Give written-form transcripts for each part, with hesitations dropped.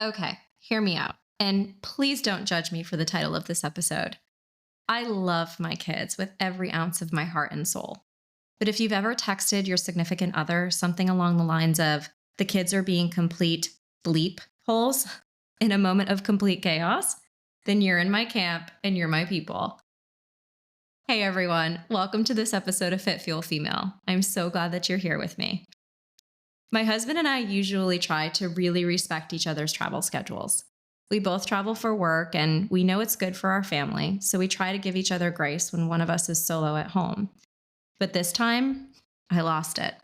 Okay, hear me out. And please don't judge me for the title of this episode. I love my kids with every ounce of my heart and soul. But if you've ever texted your significant other something along the lines of, the kids are being complete bleep holes in a moment of complete chaos, then you're in my camp and you're my people. Hey everyone, welcome to this episode of Fit Fuel Female. I'm so glad that you're here with me. My husband and I usually try to really respect each other's travel schedules. We both travel for work and we know it's good for our family, so we try to give each other grace when one of us is solo at home. But this time, I lost it.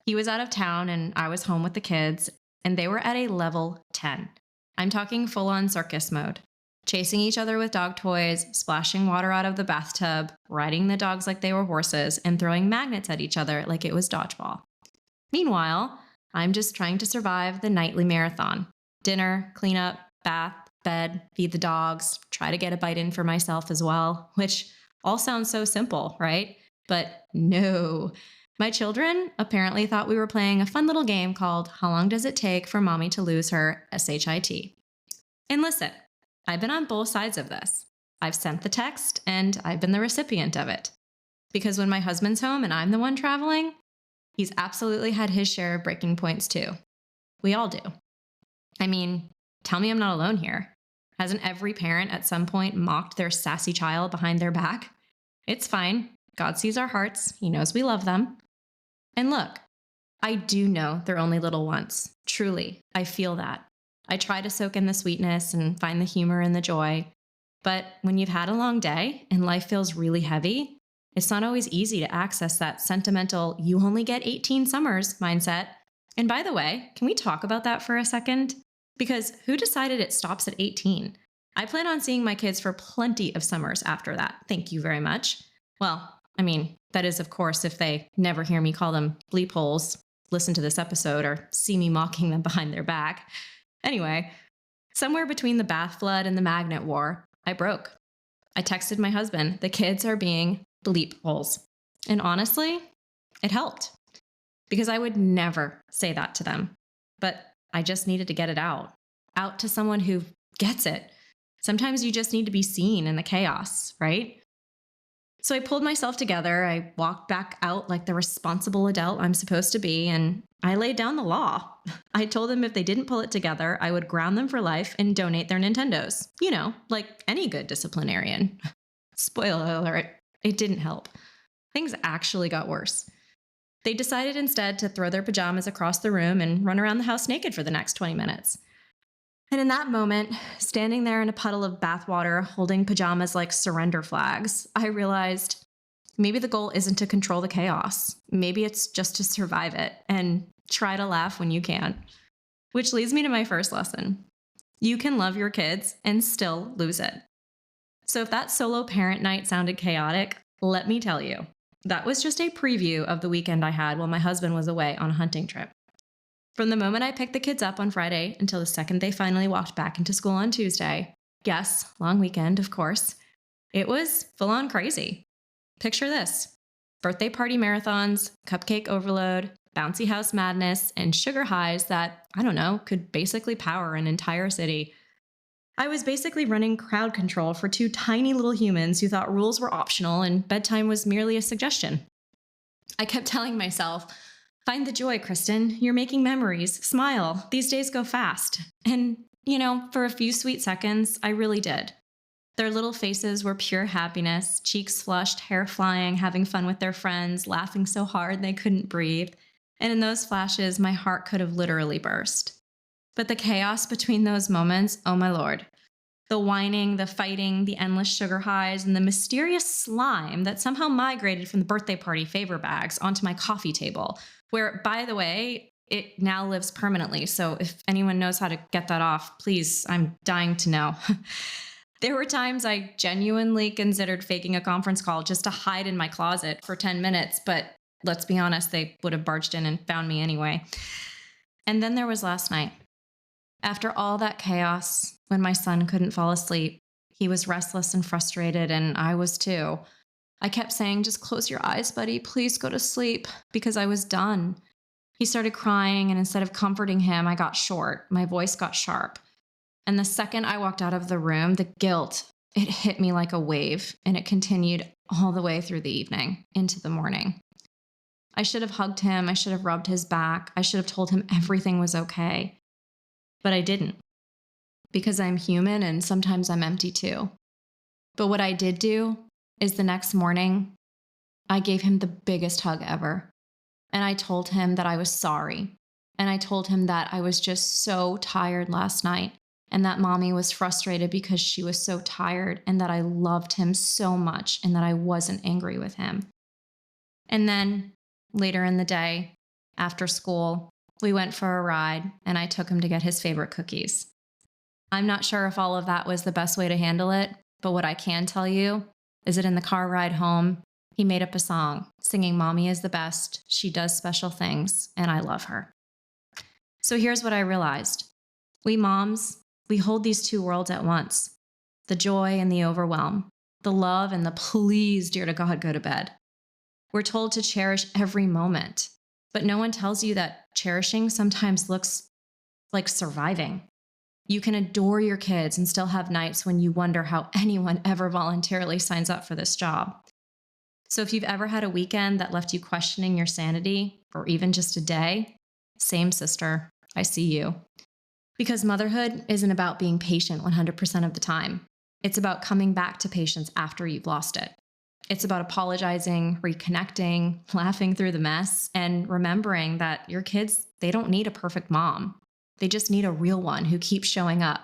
He was out of town and I was home with the kids, and they were at a level 10. I'm talking full on circus mode. Chasing each other with dog toys, splashing water out of the bathtub, riding the dogs like they were horses, and throwing magnets at each other like it was dodgeball. Meanwhile, I'm just trying to survive the nightly marathon. Dinner, cleanup, bath, bed, feed the dogs, try to get a bite in for myself as well, which all sounds so simple, right? But no. My children apparently thought we were playing a fun little game called How Long Does It Take for Mommy to Lose Her SHIT? And listen, I've been on both sides of this. I've sent the text and I've been the recipient of it. Because when my husband's home and I'm the one traveling, he's absolutely had his share of breaking points too. We all do. I mean, tell me I'm not alone here. Hasn't every parent at some point mocked their sassy child behind their back? It's fine. God sees our hearts. He knows we love them. And look, I do know they're only little ones. Truly, I feel that. I try to soak in the sweetness and find the humor and the joy. But when you've had a long day and life feels really heavy, it's not always easy to access that sentimental, you only get 18 summers mindset. And by the way, can we talk about that for a second? Because who decided it stops at 18? I plan on seeing my kids for plenty of summers after that. Thank you very much. Well, I mean, that is, of course, if they never hear me call them bleepholes, listen to this episode, or see me mocking them behind their back. Anyway, somewhere between the bath flood and the magnet war, I broke. I texted my husband, the kids are being bleepholes. And honestly, it helped. Because I would never say that to them. But I just needed to get it out to someone who gets it. Sometimes you just need to be seen in the chaos, right? So I pulled myself together. I walked back out like the responsible adult I'm supposed to be, and I laid down the law. I told them if they didn't pull it together, I would ground them for life and donate their Nintendos. You know, like any good disciplinarian. Spoiler alert, it didn't help. Things actually got worse. They decided instead to throw their pajamas across the room and run around the house naked for the next 20 minutes. And in that moment, standing there in a puddle of bathwater, holding pajamas like surrender flags, I realized maybe the goal isn't to control the chaos. Maybe it's just to survive it and try to laugh when you can. Which leads me to my first lesson. You can love your kids and still lose it. So if that solo parent night sounded chaotic, let me tell you, that was just a preview of the weekend I had while my husband was away on a hunting trip. From the moment I picked the kids up on Friday until the second they finally walked back into school on Tuesday, yes, long weekend, of course, it was full on crazy. Picture this: birthday party marathons, cupcake overload, bouncy house madness, and sugar highs that, I don't know, could basically power an entire city. I was basically running crowd control for two tiny little humans who thought rules were optional and bedtime was merely a suggestion. I kept telling myself, find the joy, Kristen. You're making memories. Smile. These days go fast. And, for a few sweet seconds, I really did. Their little faces were pure happiness, cheeks flushed, hair flying, having fun with their friends, laughing so hard they couldn't breathe. And in those flashes, my heart could have literally burst. But the chaos between those moments, oh my lord. The whining, the fighting, the endless sugar highs, and the mysterious slime that somehow migrated from the birthday party favor bags onto my coffee table, where, by the way, it now lives permanently. So if anyone knows how to get that off, please, I'm dying to know. There were times I genuinely considered faking a conference call just to hide in my closet for 10 minutes, but let's be honest, they would have barged in and found me anyway. And then there was last night. After all that chaos, when my son couldn't fall asleep, he was restless and frustrated, and I was too. I kept saying, just close your eyes, buddy. Please go to sleep, because I was done. He started crying, and instead of comforting him, I got short. My voice got sharp. And the second I walked out of the room, the guilt, it hit me like a wave, and it continued all the way through the evening into the morning. I should have hugged him. I should have rubbed his back. I should have told him everything was okay. But I didn't, because I'm human and sometimes I'm empty too. But what I did do is the next morning, I gave him the biggest hug ever. And I told him that I was sorry. And I told him that I was just so tired last night, and that mommy was frustrated because she was so tired, and that I loved him so much and that I wasn't angry with him. And then later in the day, after school, we went for a ride and I took him to get his favorite cookies. I'm not sure if all of that was the best way to handle it, but what I can tell you is that in the car ride home, he made up a song singing, "Mommy is the best. She does special things, and I love her." So here's what I realized. We moms, we hold these two worlds at once: the joy and the overwhelm, the love and the please, dear to God, go to bed. We're told to cherish every moment, but no one tells you that cherishing sometimes looks like surviving. You can adore your kids and still have nights when you wonder how anyone ever voluntarily signs up for this job. So if you've ever had a weekend that left you questioning your sanity, or even just a day, same sister, I see you. Because motherhood isn't about being patient 100% of the time. It's about coming back to patience after you've lost it. It's about apologizing, reconnecting, laughing through the mess, and remembering that your kids, they don't need a perfect mom. They just need a real one who keeps showing up,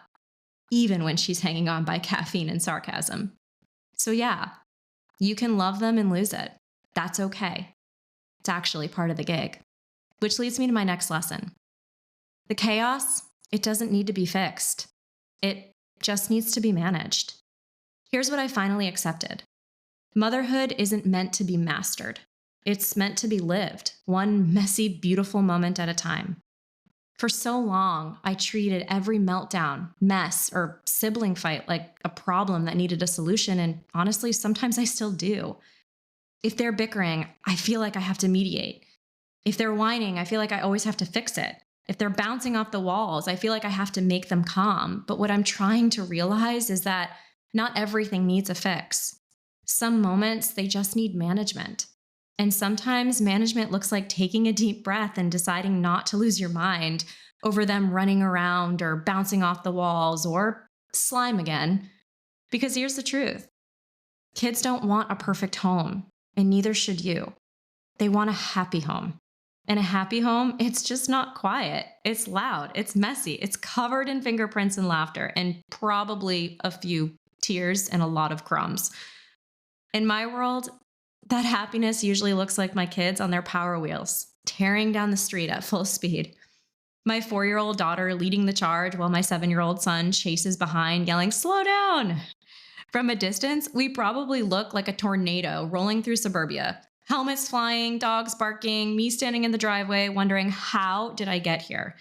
even when she's hanging on by caffeine and sarcasm. So yeah, you can love them and lose it. That's okay. It's actually part of the gig. Which leads me to my next lesson. The chaos, it doesn't need to be fixed. It just needs to be managed. Here's what I finally accepted. Motherhood isn't meant to be mastered. It's meant to be lived, one messy, beautiful moment at a time. For so long, I treated every meltdown, mess, or sibling fight like a problem that needed a solution, and honestly, sometimes I still do. If they're bickering, I feel like I have to mediate. If they're whining, I feel like I always have to fix it. If they're bouncing off the walls, I feel like I have to make them calm. But what I'm trying to realize is that not everything needs a fix. Some moments, they just need management. And sometimes management looks like taking a deep breath and deciding not to lose your mind over them running around or bouncing off the walls or slime again. Because here's the truth. Kids don't want a perfect home, and neither should you. They want a happy home. And a happy home, it's just not quiet. It's loud, it's messy, it's covered in fingerprints and laughter, and probably a few tears and a lot of crumbs. In my world, that happiness usually looks like my kids on their Power Wheels, tearing down the street at full speed. My 4-year-old daughter leading the charge while my 7-year-old son chases behind, yelling, "Slow down!" From a distance, we probably look like a tornado rolling through suburbia. Helmets flying, dogs barking, me standing in the driveway wondering, how did I get here?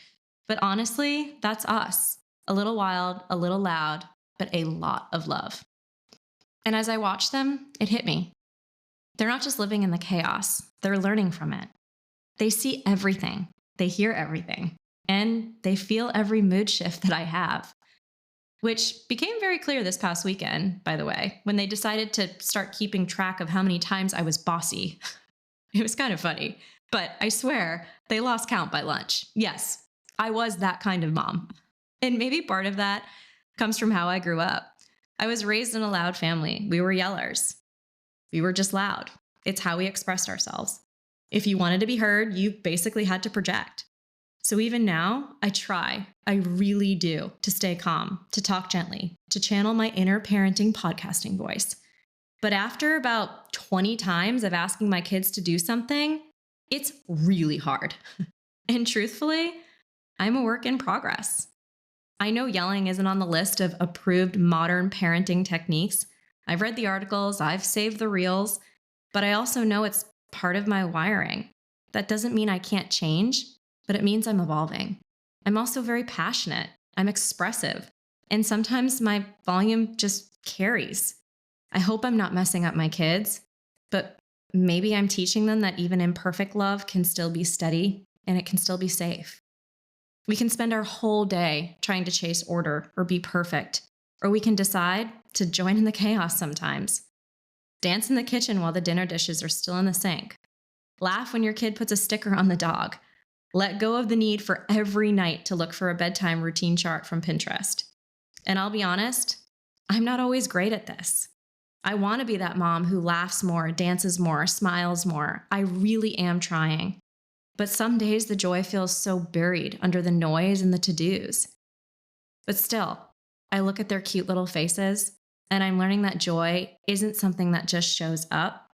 But honestly, that's us. A little wild, a little loud, but a lot of love. And as I watched them, it hit me. They're not just living in the chaos, they're learning from it. They see everything, they hear everything, and they feel every mood shift that I have. Which became very clear this past weekend, by the way, when they decided to start keeping track of how many times I was bossy. It was kind of funny, but I swear they lost count by lunch. Yes, I was that kind of mom. And maybe part of that comes from how I grew up. I was raised in a loud family. We were yellers. We were just loud. It's how we expressed ourselves. If you wanted to be heard, you basically had to project. So even now, I really do, to stay calm, to talk gently, to channel my inner parenting podcasting voice. But after about 20 times of asking my kids to do something, it's really hard. And truthfully, I'm a work in progress. I know yelling isn't on the list of approved modern parenting techniques. I've read the articles, I've saved the reels, but I also know it's part of my wiring. That doesn't mean I can't change, but it means I'm evolving. I'm also very passionate. I'm expressive. And sometimes my volume just carries. I hope I'm not messing up my kids, but maybe I'm teaching them that even imperfect love can still be steady and it can still be safe. We can spend our whole day trying to chase order or be perfect, or we can decide to join in the chaos sometimes. Dance in the kitchen while the dinner dishes are still in the sink. Laugh when your kid puts a sticker on the dog. Let go of the need for every night to look for a bedtime routine chart from Pinterest. And I'll be honest, I'm not always great at this. I want to be that mom who laughs more, dances more, smiles more. I really am trying. But some days the joy feels so buried under the noise and the to-dos. But still, I look at their cute little faces and I'm learning that joy isn't something that just shows up.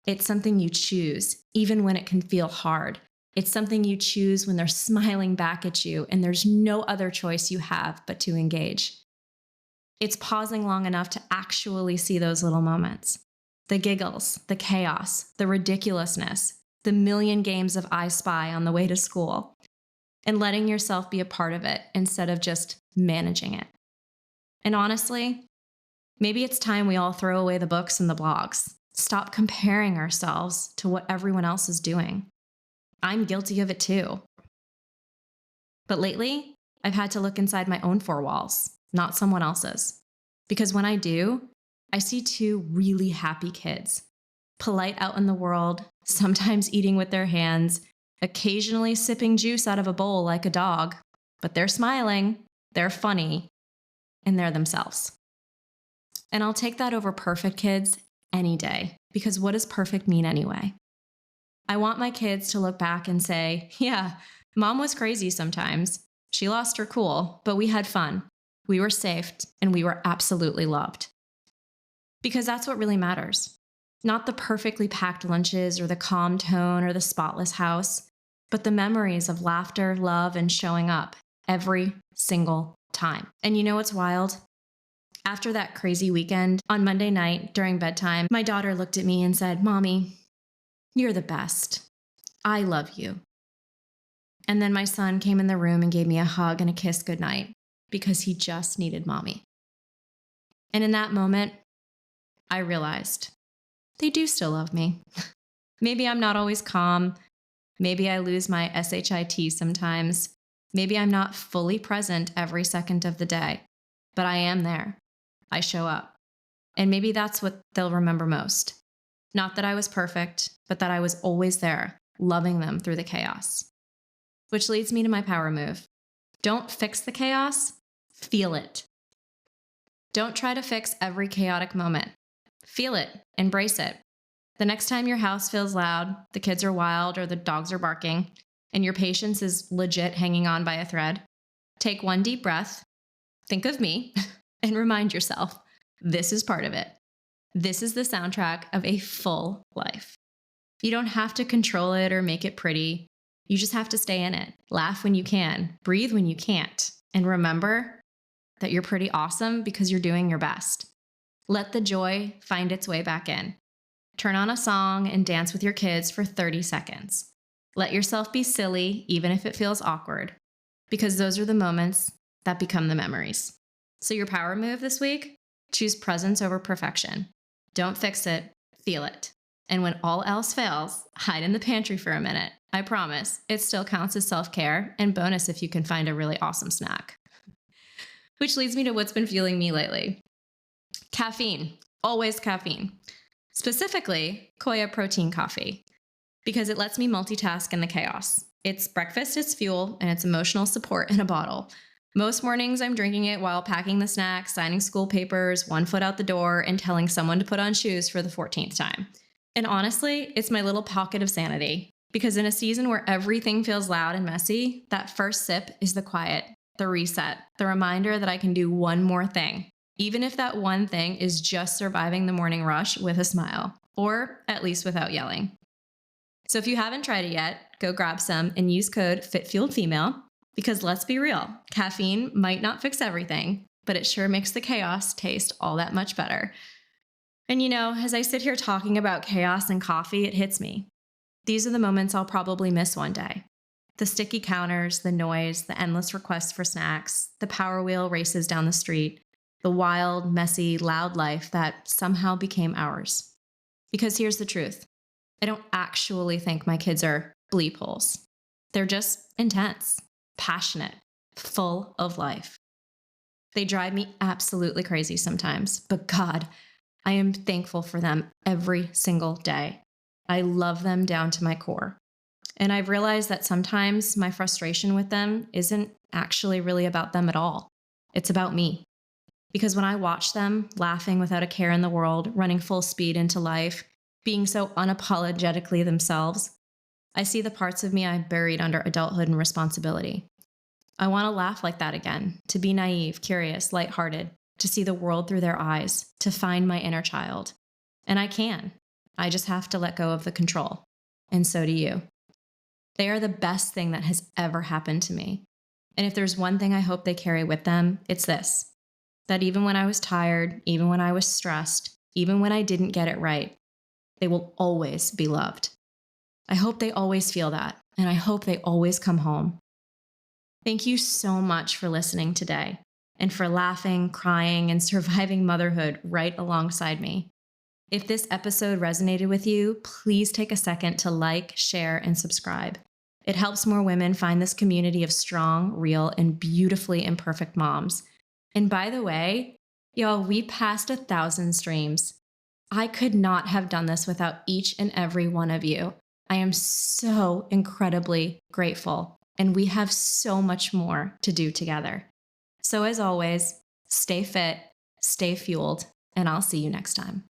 It's something you choose, even when it can feel hard. It's something you choose when they're smiling back at you and there's no other choice you have but to engage. It's pausing long enough to actually see those little moments. The giggles, the chaos, the ridiculousness, the million games of I Spy on the way to school, and letting yourself be a part of it instead of just managing it. And honestly, maybe it's time we all throw away the books and the blogs. Stop comparing ourselves to what everyone else is doing. I'm guilty of it too. But lately, I've had to look inside my own four walls, not someone else's. Because when I do, I see two really happy kids, polite out in the world, sometimes eating with their hands, occasionally sipping juice out of a bowl like a dog, but they're smiling, they're funny, and they're themselves. And I'll take that over perfect kids any day, because what does perfect mean anyway? I want my kids to look back and say, yeah, mom was crazy sometimes. She lost her cool, but we had fun. We were safe, and we were absolutely loved. Because that's what really matters. Not the perfectly packed lunches or the calm tone or the spotless house, but the memories of laughter, love, and showing up every single time. And you know what's wild? After that crazy weekend, on Monday night during bedtime, my daughter looked at me and said, "Mommy, you're the best. I love you." And then my son came in the room and gave me a hug and a kiss goodnight because he just needed mommy. And in that moment, I realized they do still love me. Maybe I'm not always calm. Maybe I lose my SHIT sometimes. Maybe I'm not fully present every second of the day, but I am there. I show up. And maybe that's what they'll remember most. Not that I was perfect, but that I was always there, loving them through the chaos. Which leads me to my power move. Don't fix the chaos, feel it. Don't try to fix every chaotic moment. Feel it, embrace it. The next time your house feels loud, the kids are wild, or the dogs are barking, and your patience is legit hanging on by a thread, take one deep breath, think of me, and remind yourself, this is part of it. This is the soundtrack of a full life. You don't have to control it or make it pretty. You just have to stay in it. Laugh when you can, breathe when you can't, and remember that you're pretty awesome because you're doing your best. Let the joy find its way back in. Turn on a song and dance with your kids for 30 seconds. Let yourself be silly, even if it feels awkward, because those are the moments that become the memories. So your power move this week? Choose presence over perfection. Don't fix it, feel it. And when all else fails, hide in the pantry for a minute. I promise, it still counts as self-care, and bonus if you can find a really awesome snack. Which leads me to what's been fueling me lately. Caffeine. Always caffeine. Specifically, Koya protein coffee, because it lets me multitask in the chaos. It's breakfast, it's fuel, and it's emotional support in a bottle. Most mornings I'm drinking it while packing the snacks, signing school papers, one foot out the door, and telling someone to put on shoes for the 14th time. And honestly, it's my little pocket of sanity, because in a season where everything feels loud and messy, that first sip is the quiet, the reset, the reminder that I can do one more thing. Even if that one thing is just surviving the morning rush with a smile, or at least without yelling. So if you haven't tried it yet, go grab some and use code FITFueledFemale, because let's be real, caffeine might not fix everything, but it sure makes the chaos taste all that much better. And you know, as I sit here talking about chaos and coffee, it hits me. These are the moments I'll probably miss one day. The sticky counters, the noise, the endless requests for snacks, the power wheel races down the street, the wild, messy, loud life that somehow became ours. Because here's the truth. I don't actually think my kids are bleepholes. They're just intense, passionate, full of life. They drive me absolutely crazy sometimes, but God, I am thankful for them every single day. I love them down to my core. And I've realized that sometimes my frustration with them isn't actually really about them at all. It's about me. Because when I watch them laughing without a care in the world, running full speed into life, being so unapologetically themselves, I see the parts of me I buried under adulthood and responsibility. I want to laugh like that again, to be naive, curious, lighthearted, to see the world through their eyes, to find my inner child. And I can. I just have to let go of the control. And so do you. They are the best thing that has ever happened to me. And if there's one thing I hope they carry with them, it's this: that even when I was tired, even when I was stressed, even when I didn't get it right, they will always be loved. I hope they always feel that, and I hope they always come home. Thank you so much for listening today and for laughing, crying, and surviving motherhood right alongside me. If this episode resonated with you, please take a second to like, share, and subscribe. It helps more women find this community of strong, real, and beautifully imperfect moms. And by the way, y'all, we passed 1,000 streams. I could not have done this without each and every one of you. I am so incredibly grateful, and we have so much more to do together. So as always, stay fit, stay fueled, and I'll see you next time.